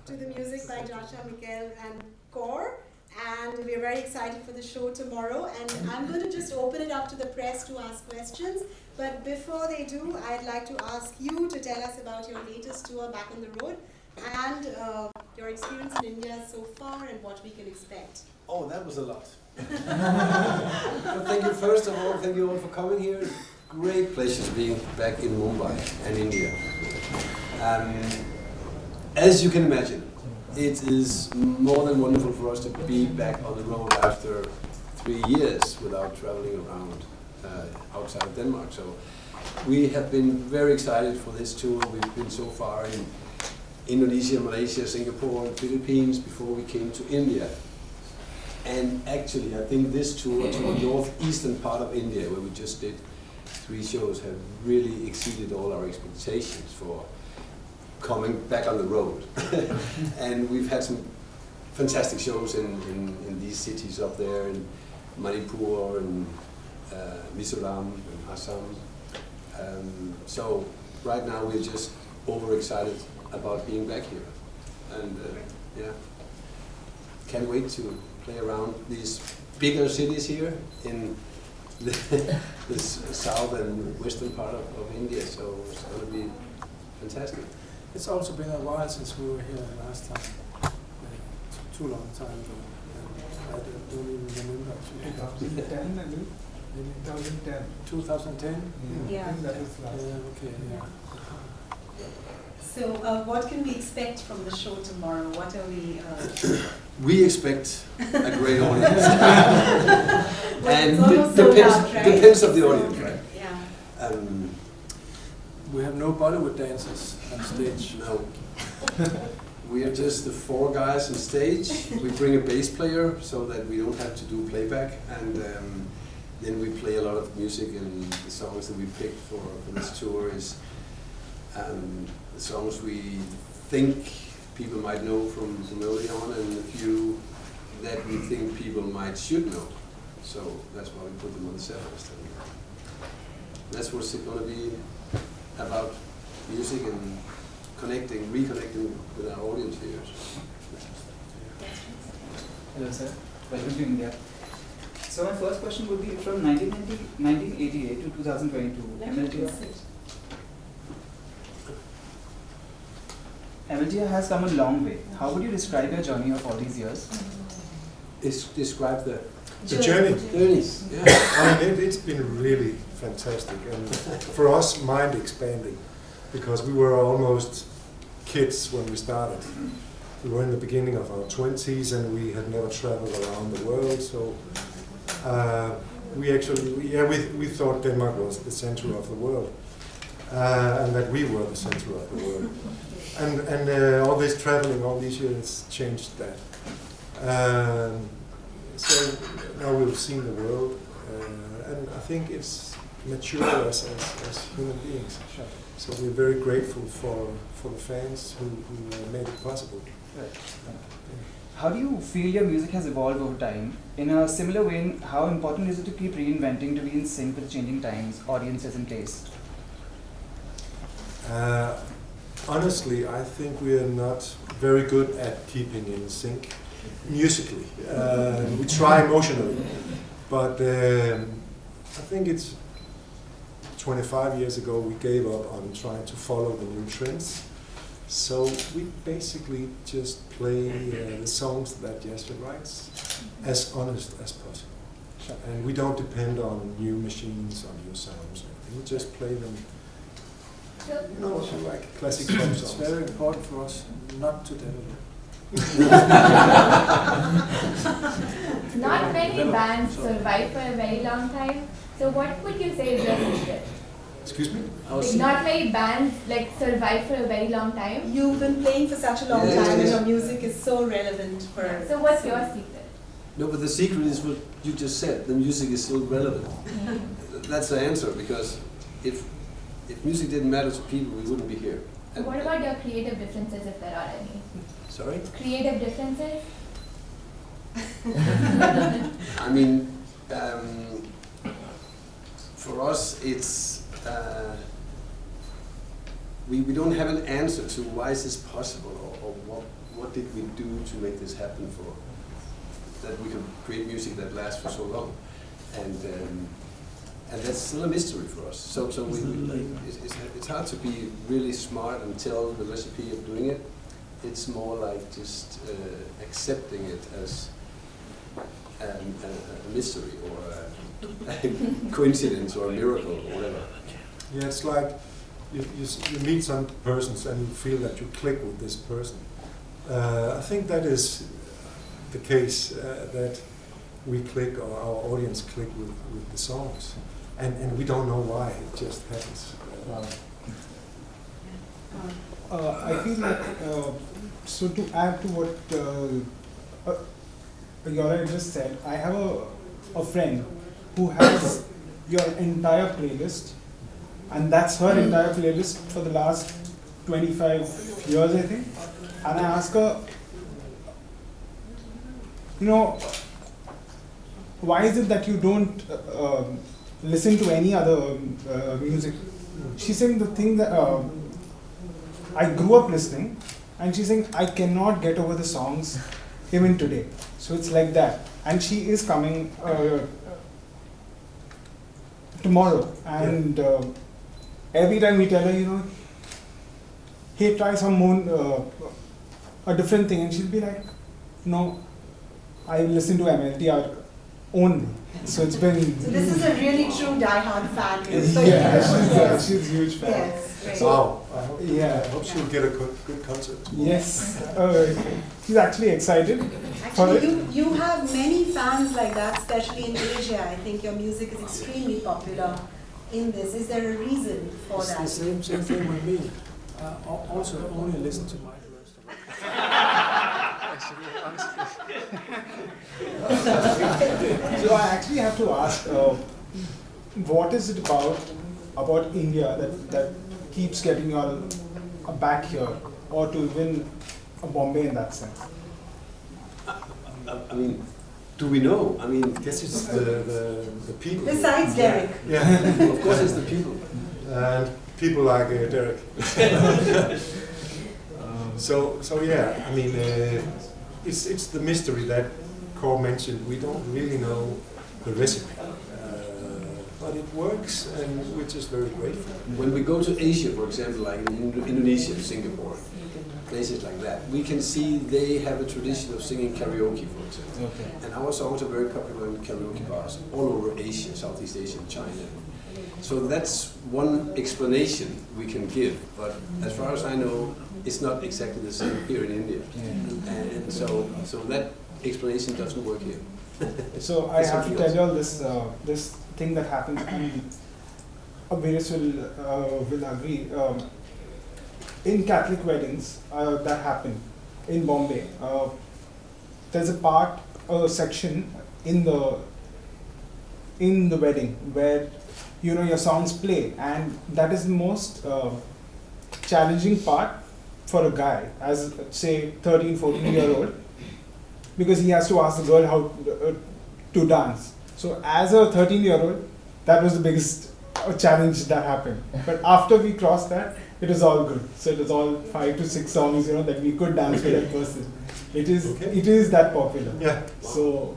to the music by Jacha, Mikel and Kaur. And we're very excited for the show tomorrow. And I'm going to just open it up to the press to ask questions. But before they do, I'd like to ask you to tell us about your latest tour back on the road and your experience in India so far and what we can expect. Oh, that was a lot. Well, thank you, first of all, thank you all for coming here. Great pleasure to be back in Mumbai and India. As you can imagine, it is more than wonderful for us to be back on the road after 3 years without traveling around outside of Denmark. So we have been very excited for this tour. We've been so far in Indonesia, Malaysia, Singapore, and Philippines before we came to India. And actually, I think this tour to the northeastern part of India, where we just did 3 shows, have really exceeded all our expectations for coming back on the road. And we've had some fantastic shows in these cities up there, in Manipur and Mizoram and Assam. So right now we're just overexcited about being back here. And yeah, can't wait to play around these bigger cities here in the south and western part of India. So it's going to be fantastic. It's also been a while since we were here last time. Too long time ago. I don't even remember. 2010 maybe? 2010. 2010? Yeah. I think that is last. Okay. Yeah. So what can we expect from the show tomorrow? What are we... We expect a great audience. And depends, depends of the audience, right? Yeah. We have no Bollywood dancers on stage. No. We are just the 4 guys on stage. We bring a bass player so that we don't have to do playback, and then we play a lot of music, and the songs that we picked for this tour is the songs we think people might know from early on, and a few that we think people should know. So that's why we put them on the set list. And that's what's it going to be about, music and reconnecting with our audience here. Hello sir, welcome to India. So my first question would be from 1988 to 2022, MLTR has come a long way. How would you describe your journey of all these years? Describe the journey. Yeah. I mean, it's been really fantastic, and for us, mind expanding, because we were almost kids when we started. We were in the beginning of our 20s, and we had never traveled around the world. So we thought Denmark was the center of the world, and that we were the center of the world. And all this traveling, all these years changed that. So now we've seen the world, and I think it's matured us as human beings. So we're very grateful for the fans who made it possible. Right. How do you feel your music has evolved over time? In a similar way, how important is it to keep reinventing, to be in sync with changing times, audiences and tastes? Honestly, I think we are not very good at keeping in sync musically. We try emotionally, but I think it's 25 years ago we gave up on trying to follow the new trends. So we basically just play the songs that Jasper writes as honest as possible. Sure. And we don't depend on new machines, on new sounds. We just play them, you know, like classic pop songs. It's very important for us not to develop. Not many bands survive for a very long time. So what would you say is your secret? Excuse me? Like not many bands survive for a very long time. You've been playing for such a long time and your music is so relevant for... So what's your secret? No, but the secret is what you just said. The music is still relevant. That's the answer, because if music didn't matter to people, we wouldn't be here. And what about your creative differences, if there are any? Sorry? Creative differences? I mean, for us, it's we don't have an answer to why is this possible or what did we do to make this happen for, that we could create music that lasts for so long. And that's still a mystery for us. So it's hard to be really smart and tell the recipe of doing it. It's more like just accepting it as a mystery or a coincidence or a miracle or whatever. Yeah, it's like you meet some persons and you feel that you click with this person. I think that is the case, that we click, or our audience click with the songs. And we don't know why, it just happens. I feel like, so to add to what Yora just said, I have a friend who has your entire playlist, and that's her entire playlist for the last 25 years, I think. And I ask her, why is it that you don't listen to any other music? She's saying the thing that I grew up listening, and she's saying I cannot get over the songs even today. So it's like that. And she is coming tomorrow, and every time we tell her, hey, try some more, a different thing, and she'll be like, no, I listen to MLTR only. So it's been. So this is a really true die-hard fan. She's a huge fan. Yes. Right. Wow. I hope she'll get a good concert. Yes. She's actually excited. Actually, you have many fans like that, especially in Asia. I think your music is extremely popular in this. Is there a reason for that? It's the same thing with me. Also, only listen to my first. So I actually have to ask, what is it about India that keeps getting you all back here, or to even Bombay in that sense? I mean, do we know? I mean, I guess it's the people. Besides Derek. Yeah. Of course it's the people. And people like Derek. So yeah, I mean, it's the mystery that Kåre mentioned. We don't really know the recipe, but it works, and we're just very grateful. When we go to Asia, for example, like in Indonesia, Singapore, places like that, we can see they have a tradition of singing karaoke, for example. Okay. And our songs are very popular in karaoke bars all over Asia, Southeast Asia, and China. So that's one explanation we can give, but as far as I know, it's not exactly the same here in India. And so that explanation doesn't work here. So I have to tell you all this this thing that happens, and Abhiris will agree. In Catholic weddings that happen in Bombay, there's a section in the wedding where your songs play, and that is the most challenging part for a guy, as say 13, 14-year-old, because he has to ask the girl how to dance. So as a 13-year-old, that was the biggest challenge that happened. But after we crossed that, it was all good. So it was all 5 to 6 songs, that we could dance with that person. It is that popular. Yeah. So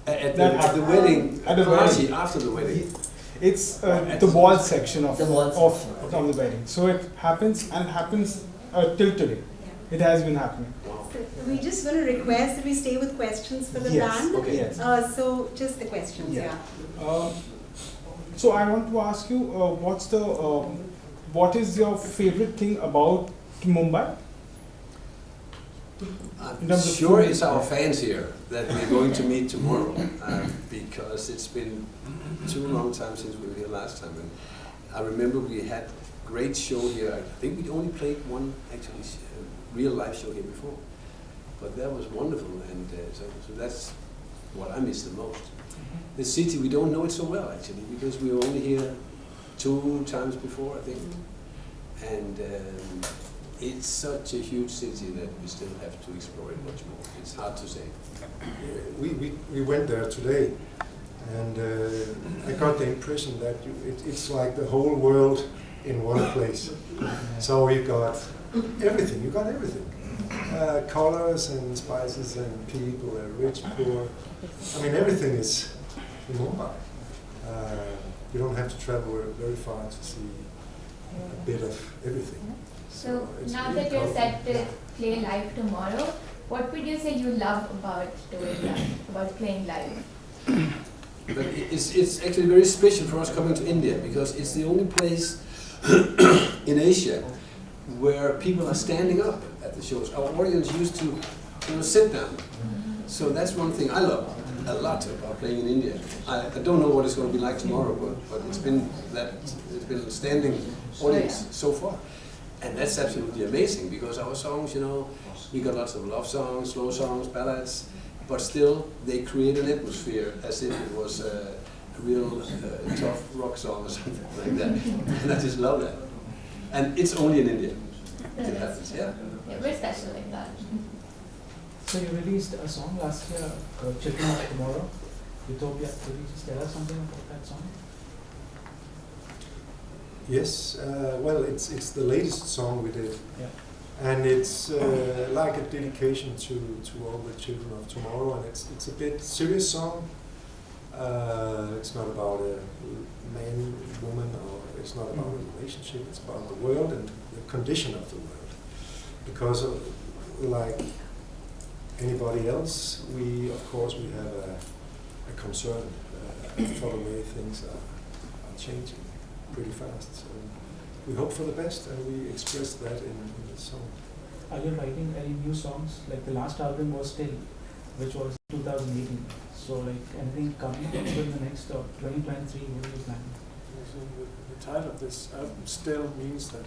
At the wedding, at the party, wedding. after the wedding. It's the ball section of The balls. of the wedding. So it happens till today. It has been happening. We just want to request that we stay with questions for the Yes. band. Okay. Yes. So just the questions, Yeah. yeah. So I want to ask you, what is your favorite thing about Mumbai? In I'm terms of sure food. it's our fans here that we're going to meet tomorrow, because it's been too long time since we were here last time. And I remember we had a great show here. I think we only played one actually real live show here before, but that was wonderful, and so that's what I miss the most. The city, we don't know it so well actually, because we were only here 2 times before, I think, and it's such a huge city that we still have to explore it much more. It's hard to say. We went there today, and I got the impression that it's like the whole world in one place. So you got everything. colors and spices and people, rich, poor. I mean, everything is in Mumbai. You don't have to travel very far to see a bit of everything. So it's now really that you're set to colorful. play live tomorrow, what would you say you love about doing live, about playing live? But it's actually very special for us coming to India because it's the only place in Asia where people are standing up at the shows. Our audience used to sit down. So that's one thing I love a lot about playing in India. I don't know what it's going to be like tomorrow, but it's been a standing audience so far. And that's absolutely amazing because our songs, we got lots of love songs, slow songs, ballads, but still they create an atmosphere as if it was a real tough rock song or something like that. And I just love that. And it's only in India. It happens, yeah. Yeah, we're special like that. So you released a song last year, Children of Tomorrow, Utopia. Could you just tell us something about that song? Yes, well, it's the latest song we did. Yeah. And it's like a dedication to all the children of tomorrow, and it's a bit serious song. It's not about a man, woman, or it's not about a relationship. It's about the world and the condition of the world. Because like anybody else, we have a concern for the way things are changing pretty fast. So we hope for the best, and we express that in the song. Are you writing any new songs? Like the last album was Still, which was 2018. So like anything coming up in the next 2023, what are you planning? So the title of this album, Still, means that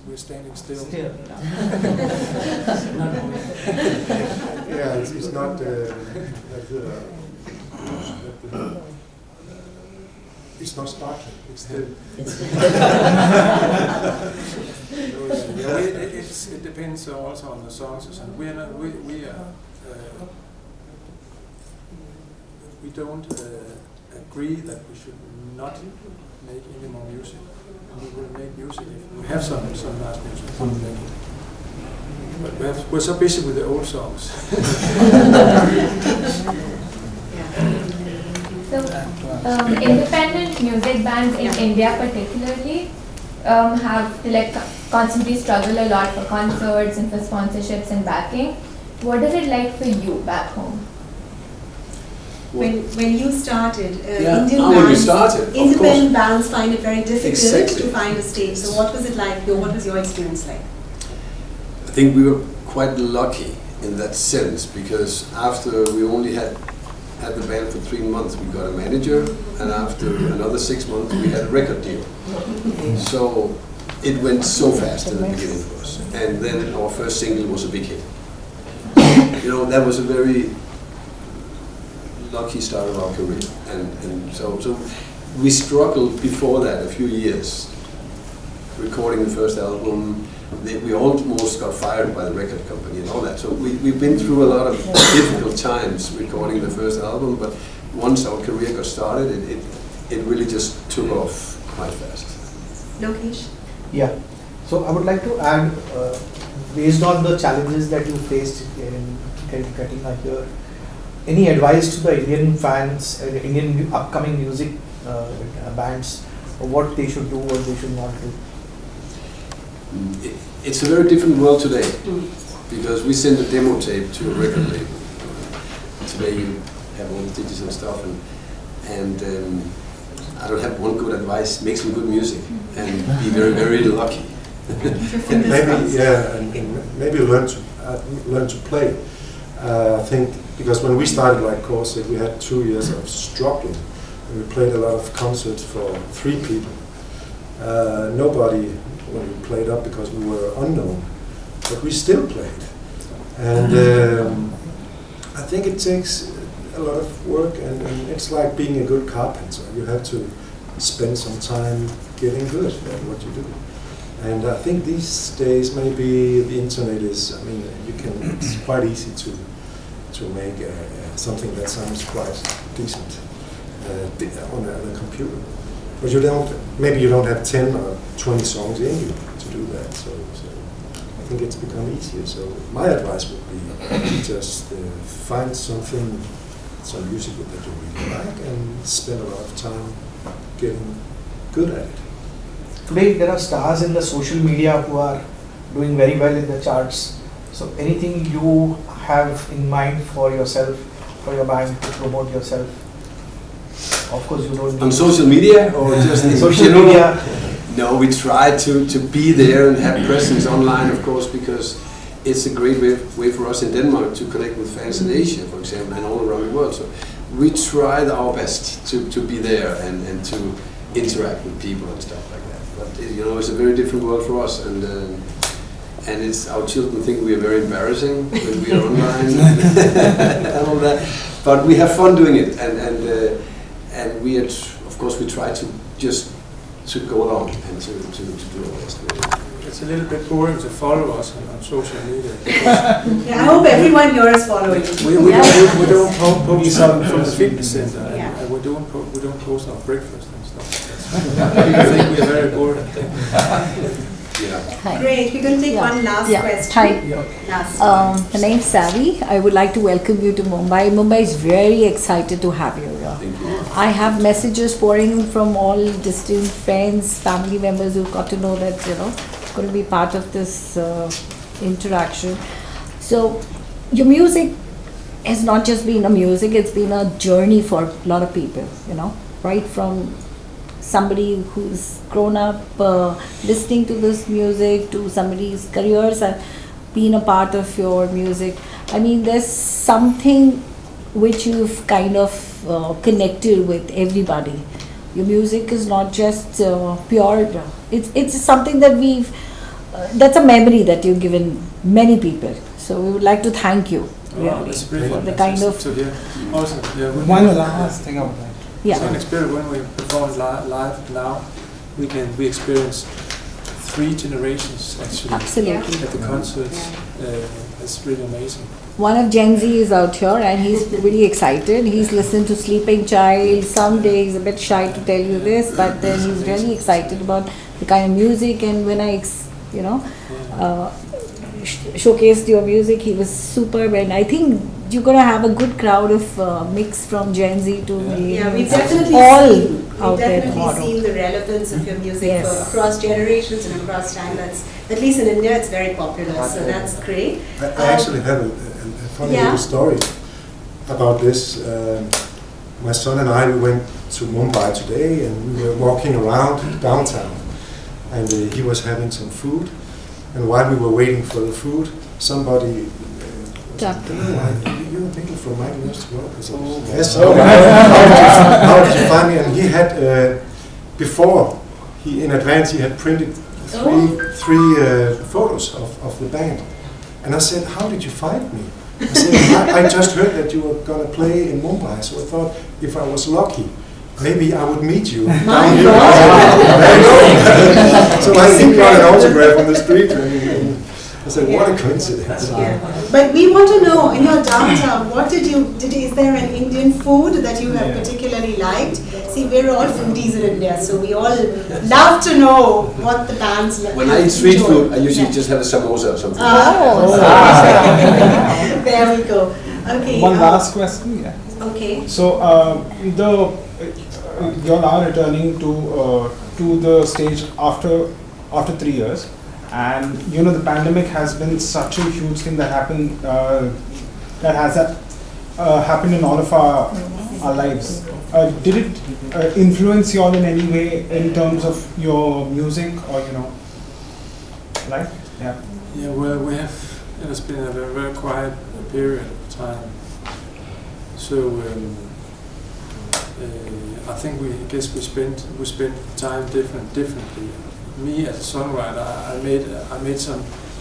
we're standing still. Still. Yeah, it's not it's not sparkling. It's still. It depends also on the songs. And we don't agree that we should not make any more music. We will make music if we have some nice music on the record. But we're so busy with the old songs. So, independent music bands in India particularly have to constantly struggle a lot for concerts and for sponsorships and backing. What is it like for you back home? When you started, when we started, independent bands find it very difficult Exactly. to find a stage. So what was it like? What was your experience like? I think we were quite lucky in that sense because after we only had the band for 3 months, we got a manager, and after another 6 months, we had a record deal. So it went so fast in the beginning for us. And then our first single was a big hit. That was a very lucky start of our career. And so we struggled before that a few years, recording the first album. We almost got fired by the record company and all that. So we've been through a lot of difficult times recording the first album, but once our career got started, it really just took off quite fast. Lokesh? Yeah. So I would like to add, based on the challenges that you faced in getting here, any advice to the Indian fans, Indian upcoming music bands, what they should do, what they should not do? It's a very different world today because we send a demo tape to a record label. Today you have all the digital stuff, and I don't have one good advice. Make some good music and be very, very lucky. And maybe learn to play. I think because when we started like Corset, we had 2 years of struggling. We played a lot of concerts for 3 people. Nobody when we played up because we were unknown, but we still played. And I think it takes a lot of work, and it's like being a good carpenter. You have to spend some time getting good at what you do. And I think these days maybe the internet is, it's quite easy to make something that sounds quite decent on a computer. But maybe you don't have 10 or 20 songs in you to do that. So think it's become easier. So my advice would be just find something, some music that you really like, and spend a lot of time getting good at it. Today there are stars in the social media who are doing very well in the charts. So anything you have in mind for yourself, for your band, to promote yourself? Of course you don't need On social media or just in social general? media. No, we try to be there and have presence online, of course, because it's a great way for us in Denmark to connect with fans in Asia, for example, and all around the world. So we tried our best to be there and to interact with people and stuff like that. But you know, it's a very different world for us, and it's our children think we are very embarrassing when we are online and all that. But we have fun doing it, and we are of course we try to just to go along and to do our best. It's a little bit boring to follow us on social media. Yeah, I hope everyone here is following. We don't post from the fitness center, and we don't post our breakfast and stuff. I think we are very boring. Yeah. Great. We're going to take one last question. Hi. Last. My name's Savvy. I would like to welcome you to Mumbai. Mumbai is very excited to have you here. Thank you. I have messages pouring in from all distant friends, family members who got to know that, going to be part of this interaction. So, your music has not just been a music, it's been a journey for a lot of people, right from somebody who's grown up listening to this music to somebody's careers have been a part of your music. I mean, there's something which you've kind of connected with everybody. Your music is not just pure, it's something that that's a memory that you've given many people. So we would like to thank you really for the kind of... Awesome. Yeah, One last thing about that. Yeah. So an experience when we perform live now, we experience 3 generations actually. Absolutely. At the concerts. It's really amazing. One of Gen Z is out here and he's really excited. He's listened to Sleeping Child. Someday he's a bit shy to tell you this, but then he's really excited about the kind of music. And when I, showcased your music, he was superb. And I think you're going to have a good crowd of mix from Gen Z to we've definitely all seen, out we've there definitely tomorrow. seen the relevance of your music Yes. for across generations and across time. That's, at least in India, it's very popular. So that's great. I actually have a funny little story about this. My son and I, we went to Mumbai today and we were walking around downtown, and he was having some food, and while we were waiting for the food, somebody you're a people from my university, yes. How did you find me? And he had before in advance he had printed three photos of the band, and I said, how did you find me? I said, I just heard that you were going to play in Mumbai, so I thought if I was lucky, maybe I would meet you down here. So I think got an autograph on the street, and I said, what a coincidence. But we want to know, in your downtown, what is there an Indian food that you have particularly liked? See, we're all foodies in India, so we all love to know what the bands like. When I eat street food, I usually just have a samosa or something. There we go. Okay. One last question, Okay. So you all are returning to the stage after 3 years, and the pandemic has been such a huge thing that happened that has happened in all of our lives. Did it influence you all in any way in terms of your music or life? Yeah. Yeah, well, we have. It's been a very, very quiet period of time. So I think we spent time differently. Me as a songwriter,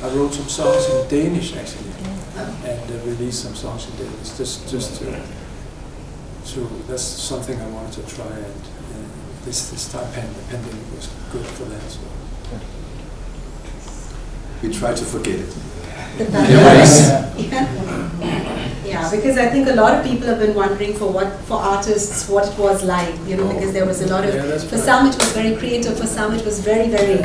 I wrote some songs in Danish actually, and released some songs in Danish. Just to that's something I wanted to try, and this time the pandemic was good for that. So. We try to forget it. Yeah. because I think a lot of people have been wondering for artists what it was like, because there was a lot of, for some it was very creative, for some it was very, very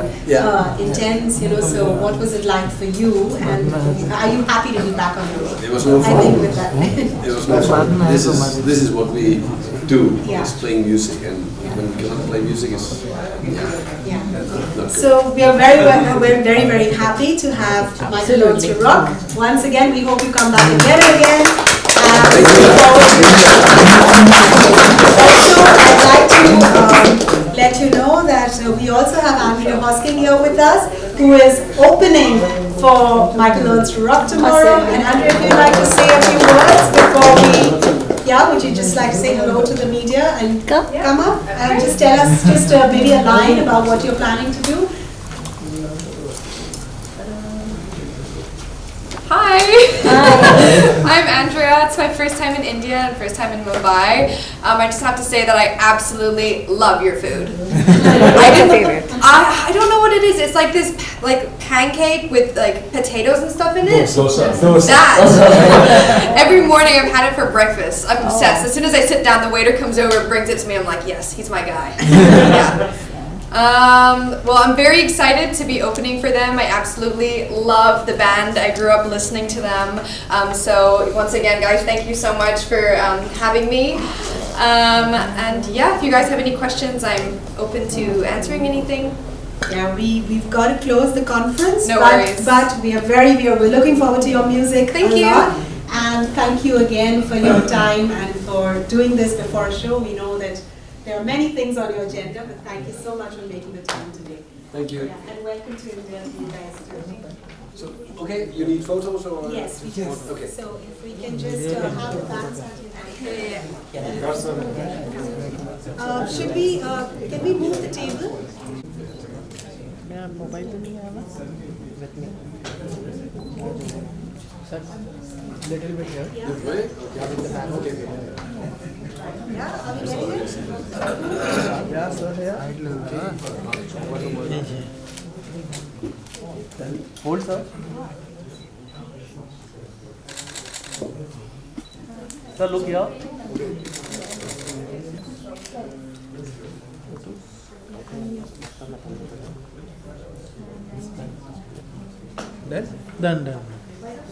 intense, so what was it like for you, and are you happy to be back on the road? There was no I think with that. There was no fun. This is what we do, Yeah. is playing music, and when we cannot play music, it's not good. So we are we're very, very happy to have Michael Learns to Rock. Once again, we hope you come back again and again. Thank you. Also, I'd like to let you know that we also have Andrea Hosking here with us, who is opening for Michael Learns to Rock tomorrow. And Andrea, if you'd like to say a few words before we, would you just like to say hello to the media and come up and just tell us maybe a line about what you're planning to do? Hi. I'm Andrea. It's my first time in India and first time in Mumbai. I just have to say that I absolutely love your food. I don't know what it is. It's like this pancake with like potatoes and stuff in it. That. Every morning I've had it for breakfast. I'm obsessed. As soon as I sit down, the waiter comes over, brings it to me. I'm like, yes, he's my guy. Yeah. Well, I'm very excited to be opening for them. I absolutely love the band. I grew up listening to them. So once again, guys, thank you so much for having me. And yeah, if you guys have any questions, I'm open to answering anything. Yeah, we've got to close the conference. No worries. But we're looking forward to your music. Thank you. And thank you again for your time and for doing this before a show. We know that there are many things on your agenda, but thank you so much for making the time today. Thank you. Yeah, and welcome to India, you guys too. So, okay, you need photos or? Yes, we do. Okay. So if we can just have the band start. Should we? Can we move the table? Little bit here. Yeah. Ready? Yeah. Are we ready? Yeah, sir, here. Hold, sir. Sir, look here.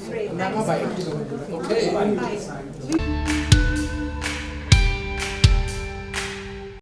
Great. Thank you so much. Okay. Bye.